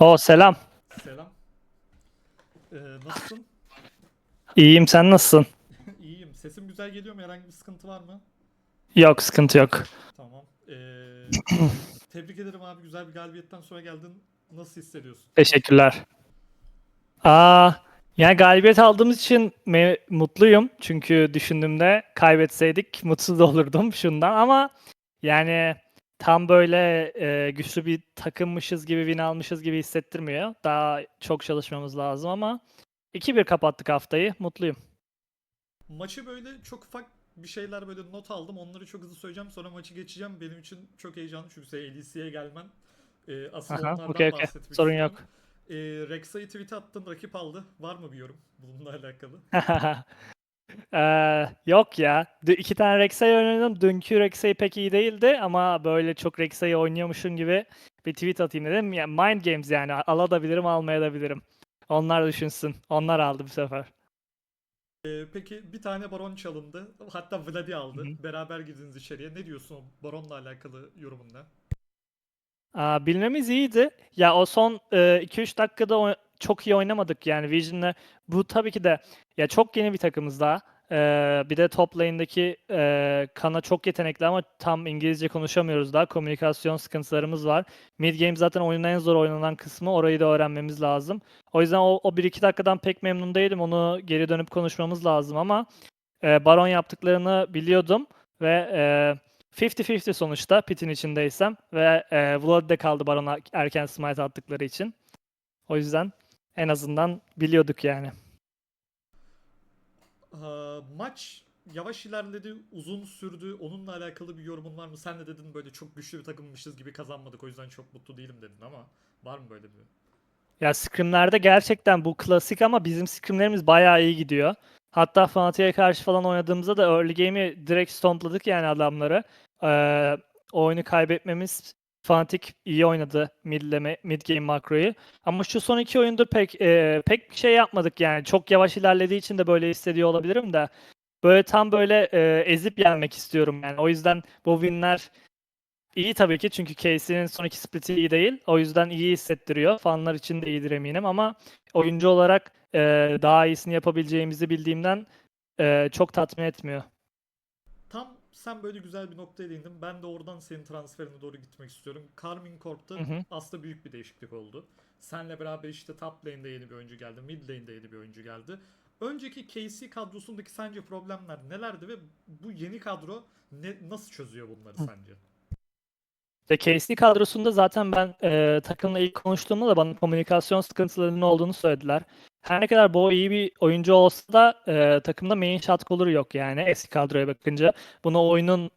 Ozur, Selam. selam. Nasılsın? İyiyim, sen nasılsın? İyiyim. Sesim güzel geliyor mu? Herhangi bir sıkıntı var mı? Yok, sıkıntı yok. Tamam. Tebrik ederim abi. Güzel bir galibiyetten sonra geldin. Nasıl hissediyorsun? Nasıl gidiyor? Teşekkürler. Aa, Yani galibiyet aldığımız için mutluyum. Çünkü düşündüğümde kaybetseydik mutsuz olurdum şundan ama yani tam böyle güçlü bir takımmışız gibi win almışız gibi hissettirmiyor. Daha çok çalışmamız lazım ama 2-1 kapattık haftayı. Mutluyum. Maçı böyle çok ufak bir şeyler böyle not aldım. Onları çok hızlı söyleyeceğim. Sonra maçı geçeceğim. Benim için çok heyecanlı çünkü sen LEC'ye gelmen. Asıl Aha, okey onlardan okey. bahsetmek Sorun istiyorum. yok. Rek'Sai tweet attın. Rakip aldı. Var mı bir yorum bununla alakalı? Yok ya. İki tane Rek'Sai oynadım. Dünkü Rek'Sai pek iyi değildi ama böyle çok Rek'Sai oynuyormuşum gibi bir tweet atayım dedim. Yani mind games yani. Alabilirim, almayabilirim. Onlar düşünsün. Onlar aldı bu sefer. Peki bir tane baron çalındı. Hatta Vladi Hı aldı. hı. Beraber girdiniz içeriye. Ne diyorsun o baronla alakalı yorumun ne? Bilmemiz iyiydi. Ya o son 2-3 dakikada çok iyi oynamadık yani Vision'la. Bu tabii ki de ya çok yeni bir takımız daha. Bir de top lane'deki Kana çok yetenekli ama tam İngilizce konuşamıyoruz daha. Komünikasyon sıkıntılarımız var. Mid game zaten oyunun en zor oynanan kısmı. Orayı da öğrenmemiz lazım. O yüzden o 1-2 dakikadan pek memnun değilim. Onu geri dönüp konuşmamız lazım ama Baron yaptıklarını biliyordum ve 50-50 sonuçta pitin içindeysem ve Vlad'de kaldı Baron'a erken smite attıkları için. O yüzden en azından biliyorduk yani. Maç yavaş ilerledi, uzun sürdü. Onunla alakalı bir yorumun var mı? Sen de dedin böyle çok güçlü bir takımmışız gibi kazanmadık. O yüzden çok mutlu değilim dedin ama var mı böyle bir? Ya scrimlerde gerçekten bu klasik ama bizim scrimlerimiz bayağı iyi gidiyor. Hatta Fnatic'e karşı falan oynadığımızda da early game'i direkt stompladık yani adamları. Ee, O oyunu kaybetmemiz Fnatic iyi oynadı mid game makroyu. Ama şu son iki oyunda pek bir şey yapmadık yani. Çok yavaş ilerlediği için de böyle hissediyor olabilirim de. Böyle tam böyle ezip yenmek istiyorum yani. O yüzden bu winler İyi tabii ki çünkü Casey'nin son iki split'i iyi değil. O yüzden iyi hissettiriyor. Fanlar için de iyidir eminim ama oyuncu olarak daha iyisini yapabileceğimizi bildiğimden çok tatmin etmiyor. Tam sen böyle güzel bir noktaya değindin. Ben de oradan senin transferine doğru gitmek istiyorum. Karmine Corp'ta Hı hı. aslında büyük bir değişiklik oldu. Senle beraber işte top lane'de yeni bir oyuncu geldi. Mid lane'de yeni bir oyuncu geldi. Önceki KC kadrosundaki sence problemler nelerdi ve bu yeni kadro nasıl çözüyor bunları sence? Ve KC kadrosunda zaten ben takımla ilk konuştuğumda da bana komünikasyon sıkıntılarının olduğunu söylediler. Her ne kadar Bo iyi bir oyuncu olsa da takımda main shot caller'ı yok yani eski kadroya bakınca. Bunu oyunun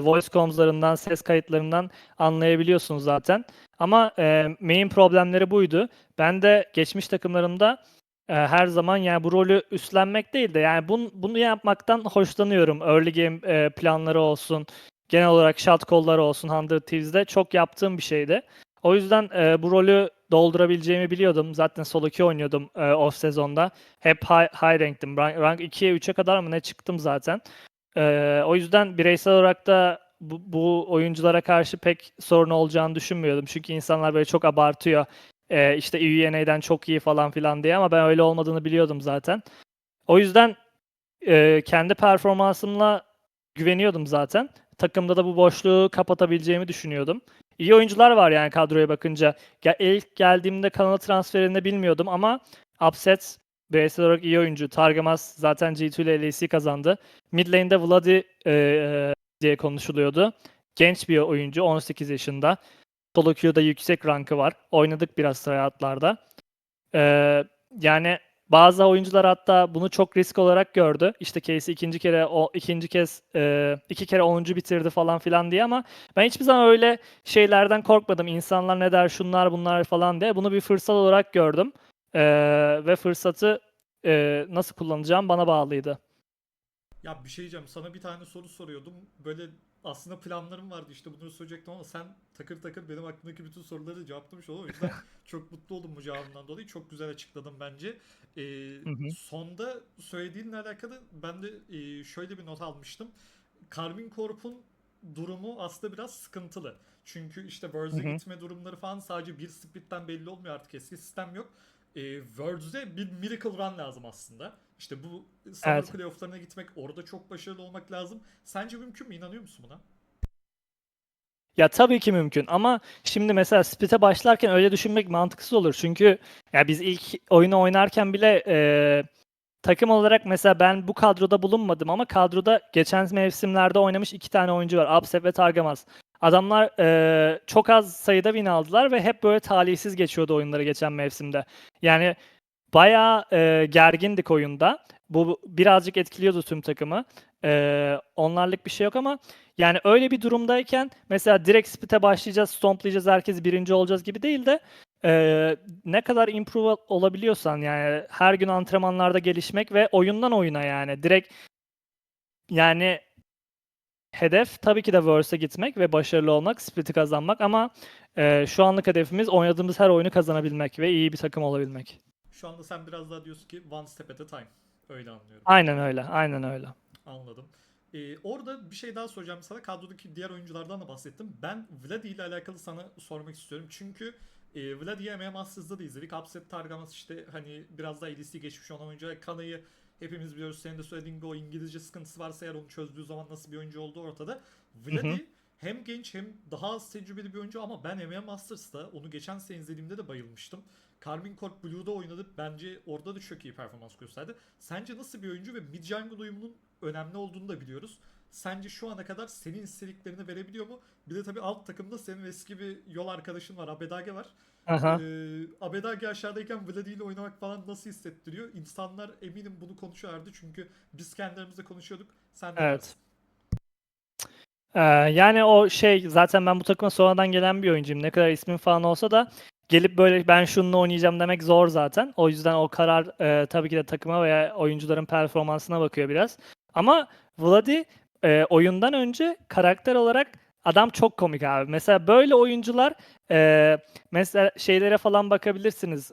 voice comms'larından, ses kayıtlarından anlayabiliyorsunuz zaten. Ama main problemleri buydu. Ben de geçmiş takımlarımda her zaman yani bu rolü üstlenmek değil de yani bunu yapmaktan hoşlanıyorum. Early game planları olsun. Genel olarak shot call'ları olsun 100 Thieves'de çok yaptığım bir şeydi. O yüzden bu rolü doldurabileceğimi biliyordum. Zaten solo 2 oynuyordum off sezonda. Hep high rank'tim. Rank 2'ye 3'e kadar mı ne çıktım zaten. O yüzden bireysel olarak da bu oyunculara karşı pek sorun olacağını düşünmüyordum. Çünkü insanlar böyle çok abartıyor. İşte EUNA'den çok iyi falan filan diye ama ben öyle olmadığını biliyordum zaten. O yüzden kendi performansımla güveniyordum zaten. Takımda da bu boşluğu kapatabileceğimi düşünüyordum. İyi oyuncular var yani kadroya bakınca. İlk geldiğimde kanal transferinde bilmiyordum ama Upset bireysel olarak iyi oyuncu. Targamas zaten G2 ile LEC kazandı. Mid lane'de Vladi diye konuşuluyordu. Genç bir oyuncu, 18 yaşında. Solo queue'da yüksek rankı var. Oynadık biraz tryhardlarda. Ee, Yani bazı oyuncular hatta bunu çok risk olarak gördü. İşte Casey ikinci kez iki kere 10'uncu bitirdi falan filan diye ama ben hiçbir zaman öyle şeylerden korkmadım. İnsanlar ne der şunlar bunlar falan diye. Bunu bir fırsat olarak gördüm. Ve fırsatı nasıl kullanacağım bana bağlıydı. Ya bir şey diyeceğim. Sana bir tane soru soruyordum. Böyle aslında planlarım vardı işte bunu soracaktım ama sen takır takır benim aklımdaki bütün soruları cevaplamış oldun. O yüzden çok mutlu oldum bu cevabından dolayı. Çok güzel açıkladın bence. Hı hı. Sonda söylediğinle alakalı ben de şöyle bir not almıştım. Karmine Corp'un durumu aslında biraz sıkıntılı. Çünkü işte Hı Worlds'e hı. gitme durumları falan sadece bir split'ten belli olmuyor, artık eski sistem yok. Worlds'e bir Miracle Run lazım aslında. İşte bu Summer Evet. Playoff'larına gitmek, orada çok başarılı olmak lazım. Sence mümkün mü? İnanıyor musun buna? Ya tabii ki mümkün ama şimdi mesela Split'e başlarken öyle düşünmek mantıksız olur. Çünkü ya biz ilk oyunu oynarken bile takım olarak mesela ben bu kadroda bulunmadım ama kadroda geçen mevsimlerde oynamış iki tane oyuncu var. Upset ve Targamas. Adamlar çok az sayıda win aldılar ve hep böyle talihsiz geçiyordu oyunları geçen mevsimde. Yani bayağı gergindik oyunda. Bu birazcık etkiliyordu tüm takımı. Onlarlık bir şey yok ama yani öyle bir durumdayken mesela direkt split'e başlayacağız, stomplayacağız, herkes birinci olacağız gibi değil de ne kadar improve olabiliyorsan yani her gün antrenmanlarda gelişmek ve oyundan oyuna yani direkt yani hedef tabii ki de Worlds'e gitmek ve başarılı olmak, split'i kazanmak ama şu anlık hedefimiz oynadığımız her oyunu kazanabilmek ve iyi bir takım olabilmek. Şu anda sen biraz daha diyorsun ki one step at a time. Öyle anlıyorum. Aynen öyle, aynen öyle. Anladım. Orada bir şey daha soracağım sana. Kadrodaki diğer oyunculardan da bahsettim. Ben Vladi ile alakalı sana sormak istiyorum. Çünkü Vladi'yi MMA Masters'da da izledik. Upset Targamas işte hani biraz daha ADC geçmiş olan oyuncu. Kanayı hepimiz biliyoruz. Senin de söylediğin gibi o İngilizce sıkıntısı varsa eğer onu çözdüğü zaman nasıl bir oyuncu olduğu ortada. Hı hı. Vladi hem genç hem daha az tecrübeli bir oyuncu ama ben MMA Masters'ta onu geçen sene izlediğimde de bayılmıştım. Karmine Corp Blue'da oynadı. Bence orada da çok iyi performans gösterdi. Sence nasıl bir oyuncu ve mid jungle uyumunun önemli olduğunu da biliyoruz. Sence şu ana kadar senin istediklerini verebiliyor mu? Bir de tabii alt takımda senin eski bir yol arkadaşın var. Abedage var. Aha. Abedage aşağıdayken Vladi ile oynamak falan nasıl hissettiriyor? İnsanlar eminim bunu konuşuyorlardı. Çünkü biz kendilerimizle konuşuyorduk. Sen ne Evet. dersin? Yani o şey zaten ben bu takıma sonradan gelen bir oyuncuyum. Ne kadar ismim falan olsa da gelip böyle ben şununla oynayacağım demek zor zaten. O yüzden o karar tabii ki de takıma veya oyuncuların performansına bakıyor biraz. Ama Vladi oyundan önce karakter olarak adam çok komik abi. Mesela böyle oyuncular mesela şeylere falan bakabilirsiniz.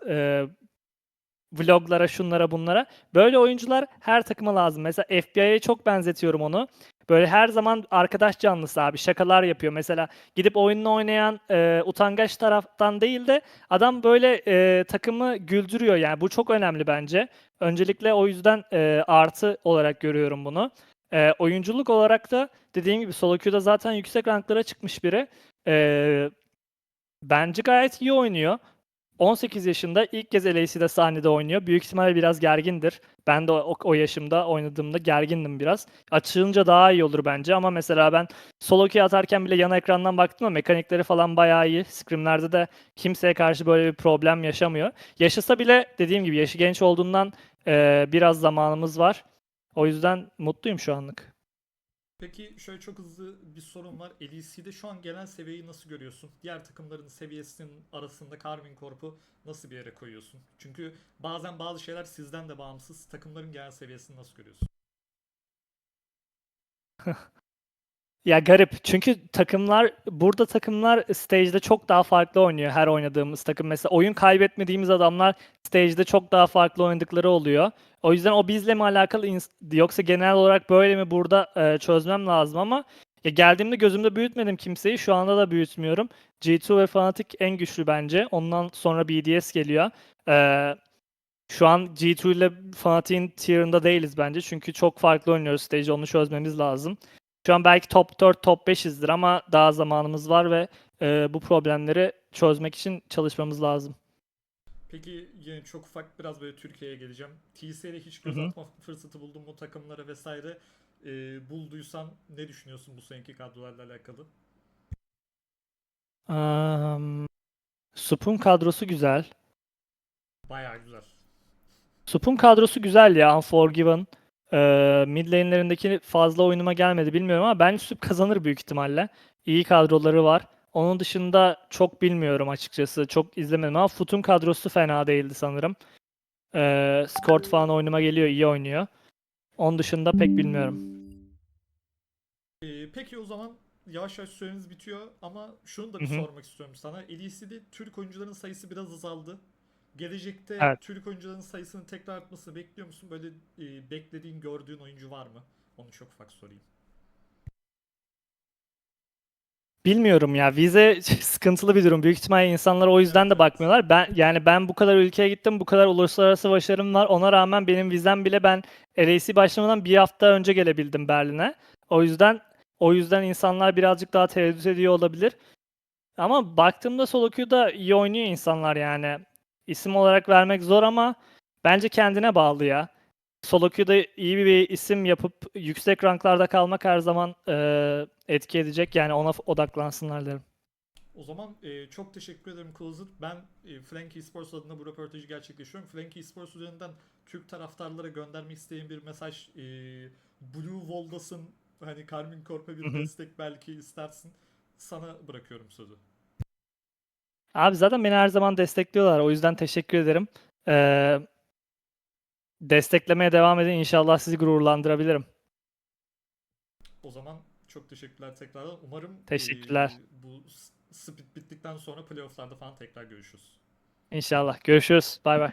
Vloglara, şunlara, bunlara. Böyle oyuncular her takıma lazım. Mesela FBI'ye çok benzetiyorum onu. Böyle her zaman arkadaş canlısı abi. Şakalar yapıyor. Mesela gidip oyununu oynayan utangaç taraftan değil de adam böyle takımı güldürüyor. Yani bu çok önemli bence. Öncelikle o yüzden artı olarak görüyorum bunu. Oyunculuk olarak da dediğim gibi solo queue'da zaten yüksek ranklara çıkmış biri. E, Bence gayet iyi oynuyor. 18 yaşında ilk kez LAC'de sahnede oynuyor. Büyük ihtimalle biraz gergindir. Ben de o yaşımda oynadığımda gergindim biraz. Açılınca daha iyi olur bence ama mesela ben solo queue atarken bile yan ekrandan baktım ama mekanikleri falan bayağı iyi. Scrimlerde de kimseye karşı böyle bir problem yaşamıyor. Yaşasa bile dediğim gibi yaşı genç olduğundan biraz zamanımız var. O yüzden mutluyum şu anlık. Peki şöyle çok hızlı bir sorun var. LEC'de şu an gelen seviyeyi nasıl görüyorsun? Diğer takımların seviyesinin arasında Karmine Corp'u nasıl bir yere koyuyorsun? Çünkü bazen bazı şeyler sizden de bağımsız. Takımların genel seviyesini nasıl görüyorsun? Ya garip. Çünkü burada takımlar stage'de çok daha farklı oynuyor her oynadığımız takım. Mesela oyun kaybetmediğimiz adamlar stage'de çok daha farklı oynadıkları oluyor. O yüzden o bizle mi alakalı yoksa genel olarak böyle mi burada çözmem lazım ama ya geldiğimde gözümde büyütmedim kimseyi. Şu anda da büyütmüyorum. G2 ve Fnatic en güçlü bence. Ondan sonra BDS geliyor. E, Şu an G2 ile Fnatic'in tier'ında değiliz bence. Çünkü çok farklı oynuyoruz stage. Onu çözmemiz lazım. Şu an belki top 4, top 5'izdir ama daha zamanımız var ve bu problemleri çözmek için çalışmamız lazım. Peki yine çok ufak biraz böyle Türkiye'ye geleceğim. TSL'e hiç Hı göz hı. atma fırsatı buldun mu takımlara vesaire? Bulduysan ne düşünüyorsun bu seneki kadrolarla alakalı? Am, Sup'un kadrosu güzel. Bayağı güzel. Sup'un kadrosu güzel ya. Unforgiven. Mid lane'lerindeki fazla oyunuma gelmedi bilmiyorum ama bence Sup kazanır büyük ihtimalle. İyi kadroları var. Onun dışında çok bilmiyorum açıkçası. Çok izlemedim ama Foot'un kadrosu fena değildi sanırım. Scott falan oyunuma geliyor, iyi oynuyor. Onun dışında pek bilmiyorum. Peki o zaman yavaş yavaş süremiz bitiyor ama şunu da Hı bir hı. sormak istiyorum sana. LEC'de Türk oyuncuların sayısı biraz azaldı. Gelecekte Evet. Türk oyuncuların sayısının tekrar artmasını bekliyor musun? Böyle beklediğin, gördüğün oyuncu var mı? Onu çok ufak sorayım. Bilmiyorum ya. Vize sıkıntılı bir durum. Büyük ihtimalle insanlar o yüzden Evet, de evet. bakmıyorlar. Ben bu kadar ülkeye gittim. Bu kadar uluslararası başarım var. Ona rağmen benim vizem bile ben LAC başlamadan bir hafta önce gelebildim Berlin'e. O yüzden insanlar birazcık daha tereddüt ediyor olabilir. Ama baktığımda solo queue'da iyi oynuyor insanlar yani. İsim olarak vermek zor ama bence kendine bağlı ya. Solo queue'da iyi bir isim yapıp yüksek ranklarda kalmak her zaman etki edecek. Yani ona odaklansınlar derim. O zaman çok teşekkür ederim Closer. Ben Flank Esports adına bu röportajı gerçekleştiriyorum. Flank Esports üzerinden Türk taraftarlara göndermek istediğim bir mesaj. Blue Wall'dasın. Hani Karmin Corp'a Hı bir hı. destek belki istersin. Sana bırakıyorum sözü. Abi zaten beni her zaman destekliyorlar. O yüzden teşekkür ederim. Ee, Desteklemeye devam edin. İnşallah sizi gururlandırabilirim. O zaman çok teşekkürler tekrardan. Umarım Teşekkürler. bu split bittikten sonra playoff'larda falan tekrar görüşürüz. İnşallah. Görüşürüz. Bay bay.